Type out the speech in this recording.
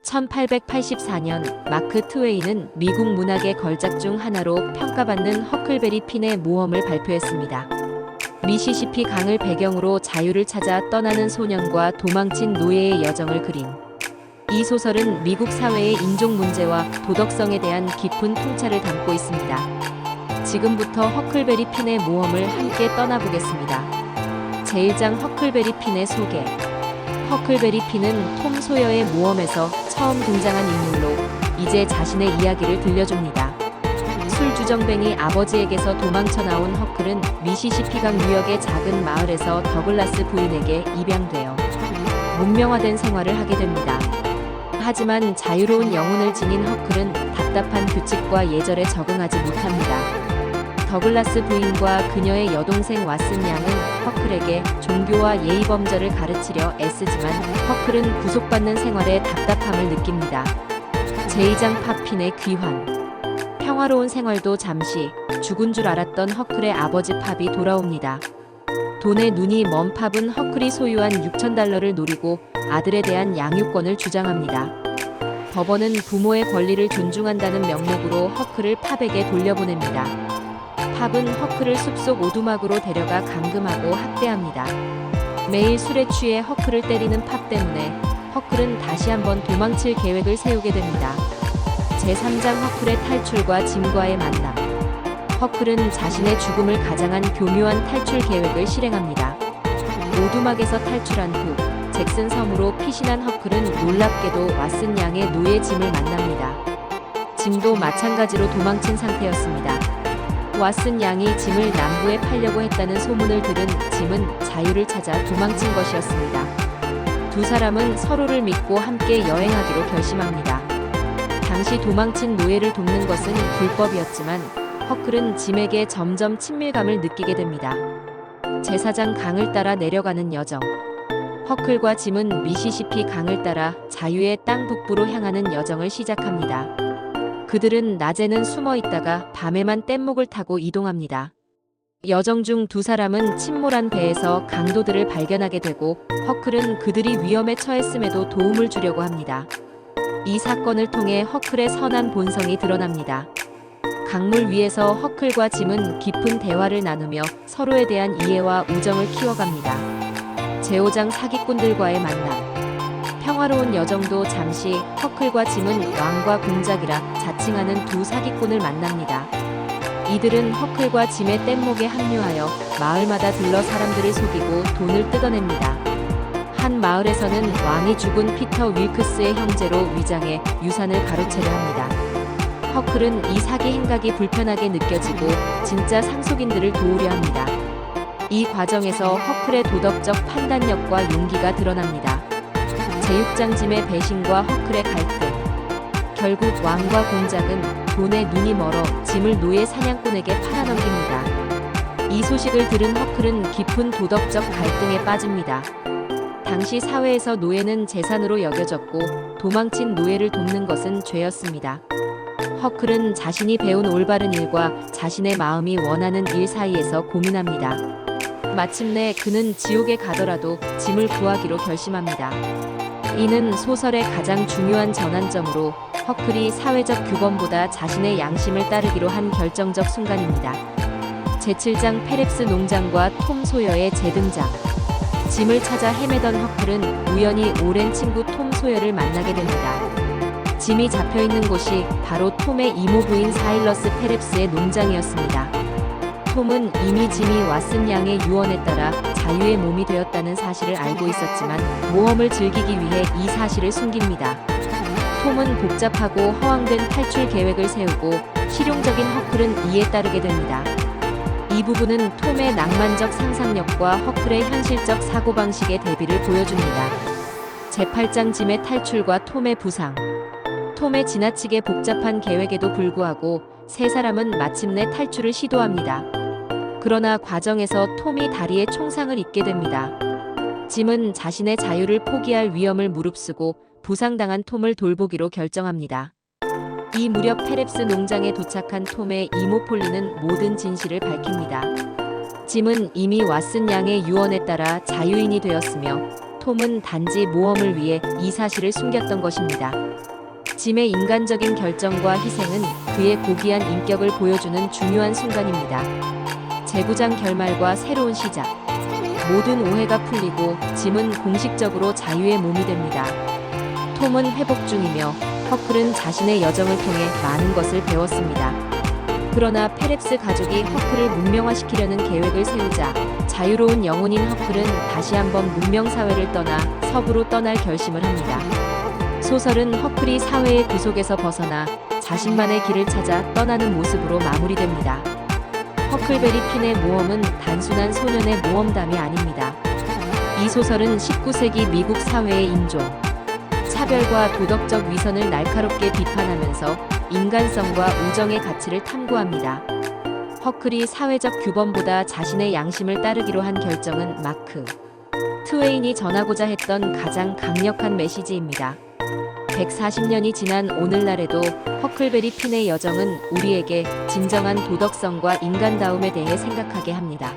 1884년 마크 트웨이는 미국 문학의 걸작 중 하나로 평가받는 허클베리 핀의 모험을 발표했습니다. 미시시피 강을 배경으로 자유를 찾아 떠나는 소년과 도망친 노예의 여정을 그린 이 소설은 미국 사회의 인종 문제와 도덕성에 대한 깊은 통찰을 담고 있습니다. 지금부터 허클베리 핀의 모험을 함께 떠나보겠습니다. 제1장 허클베리 핀의 소개. 허클베리 핀은 톰 소여의 모험에서 처음 등장한 인물로 이제 자신의 이야기를 들려줍니다. 술주정뱅이 아버지에게서 도망쳐 나온 허클은 미시시피강 유역의 작은 마을에서 더글라스 부인에게 입양되어 문명화된 생활을 하게 됩니다. 하지만 자유로운 영혼을 지닌 허클은 답답한 규칙과 예절에 적응하지 못합니다. 더글라스 부인과 그녀의 여동생 왓슨 양은 허클에게 종교와 예의범절을 가르치려 애쓰지만 허클은 구속받는 생활에 답답함을 느낍니다. 제2장 팝핀의 귀환. 평화로운 생활도 잠시 죽은 줄 알았던 허클의 아버지 팝이 돌아옵니다. 돈에 눈이 먼 팝은 허클이 소유한 $6,000를 노리고 아들에 대한 양육권을 주장합니다. 법원은 부모의 권리를 존중한다는 명목으로 허클을 팝에게 돌려보냅니다. 팝은 허클을 숲속 오두막으로 데려가 감금하고 학대합니다. 매일 술에 취해 허클을 때리는 팝 때문에 허클은 다시 한번 도망칠 계획을 세우게 됩니다. 제3장 허클의 탈출과 짐과의 만남. 허클은 자신의 죽음을 가장한 교묘한 탈출 계획을 실행합니다. 오두막에서 탈출한 후 잭슨 섬으로 피신한 허클은 놀랍게도 왓슨 양의 노예 짐을 만납니다. 짐도 마찬가지로 도망친 상태였습니다. 왓슨 양이 짐을 남부에 팔려고 했다는 소문을 들은 짐은 자유를 찾아 도망친 것이었습니다. 두 사람은 서로를 믿고 함께 여행하기로 결심합니다. 당시 도망친 노예를 돕는 것은 불법이었지만 허클은 짐에게 점점 친밀감을 느끼게 됩니다. 제4장 강을 따라 내려가는 여정. 허클과 짐은 미시시피 강을 따라 자유의 땅 북부로 향하는 여정을 시작합니다. 그들은 낮에는 숨어 있다가 밤에만 뗏목을 타고 이동합니다. 여정 중 두 사람은 침몰한 배에서 강도들을 발견하게 되고 허클은 그들이 위험에 처했음에도 도움을 주려고 합니다. 이 사건을 통해 허클의 선한 본성이 드러납니다. 강물 위에서 허클과 짐은 깊은 대화를 나누며 서로에 대한 이해와 우정을 키워갑니다. 제5장 사기꾼들과의 만남. 평화로운 여정도 잠시 허클과 짐은 왕과 공작이라 자칭하는 두 사기꾼을 만납니다. 이들은 허클과 짐의 뗏목에 합류하여 마을마다 들러 사람들을 속이고 돈을 뜯어냅니다. 한 마을에서는 왕이 죽은 피터 윌크스의 형제로 위장해 유산을 가로채려 합니다. 허클은 이 사기 행각이 불편하게 느껴지고 진짜 상속인들을 도우려 합니다. 이 과정에서 허클의 도덕적 판단력과 용기가 드러납니다. 제6장 짐의 배신과 허클의 갈등. 결국 왕과 공작은 돈에 눈이 멀어 짐을 노예 사냥꾼에게 팔아넘깁니다. 이 소식을 들은 허클은 깊은 도덕적 갈등에 빠집니다. 당시 사회에서 노예는 재산으로 여겨졌고 도망친 노예를 돕는 것은 죄였습니다. 허클은 자신이 배운 올바른 일과 자신의 마음이 원하는 일 사이에서 고민합니다. 마침내 그는 지옥에 가더라도 짐을 구하기로 결심합니다. 이는 소설의 가장 중요한 전환점으로 허클이 사회적 규범보다 자신의 양심을 따르기로 한 결정적 순간입니다. 제7장 페랩스 농장과 톰 소여의 재등장. 짐을 찾아 헤매던 허클은 우연히 오랜 친구 톰 소여를 만나게 됩니다. 짐이 잡혀있는 곳이 바로 톰의 이모 부인 사일러스 페랩스의 농장이었습니다. 톰은 이미 짐이 왓슨 양의 유언에 따라 자유의 몸이 되었다는 사실을 알고 있었지만 모험을 즐기기 위해 이 사실을 숨깁니다. 톰은 복잡하고 허황된 탈출 계획을 세우고 실용적인 허클은 이에 따르게 됩니다. 이 부분은 톰의 낭만적 상상력과 허클의 현실적 사고방식의 대비를 보여줍니다. 제8장 짐의 탈출과 톰의 부상. 톰의 지나치게 복잡한 계획에도 불구하고 세 사람은 마침내 탈출을 시도합니다. 그러나 과정에서 톰이 다리에 총상을 입게 됩니다. 짐은 자신의 자유를 포기할 위험을 무릅쓰고 부상당한 톰을 돌보기로 결정합니다. 이 무렵 페랩스 농장에 도착한 톰의 이모 폴리는 모든 진실을 밝힙니다. 짐은 이미 왓슨 양의 유언에 따라 자유인이 되었으며 톰은 단지 모험을 위해 이 사실을 숨겼던 것입니다. 짐의 인간적인 결정과 희생은 그의 고귀한 인격을 보여주는 중요한 순간입니다. 재구장 결말과 새로운 시작. 모든 오해가 풀리고 짐은 공식적으로 자유의 몸이 됩니다. 톰은 회복 중이며 허클은 자신의 여정을 통해 많은 것을 배웠습니다. 그러나 페렙스 가족이 허클을 문명화시키려는 계획을 세우자 자유로운 영혼인 허클은 다시 한번 문명사회를 떠나 서부로 떠날 결심을 합니다. 소설은 허클이 사회의 구속에서 벗어나 자신만의 길을 찾아 떠나는 모습으로 마무리됩니다. 허클베리 핀의 모험은 단순한 소년의 모험담이 아닙니다. 이 소설은 19세기 미국 사회의 인종, 차별과 도덕적 위선을 날카롭게 비판하면서 인간성과 우정의 가치를 탐구합니다. 허클이 사회적 규범보다 자신의 양심을 따르기로 한 결정은 마크 트웨인이 전하고자 했던 가장 강력한 메시지입니다. 140년이 지난 오늘날에도 허클베리 핀의 여정은 우리에게 진정한 도덕성과 인간다움에 대해 생각하게 합니다.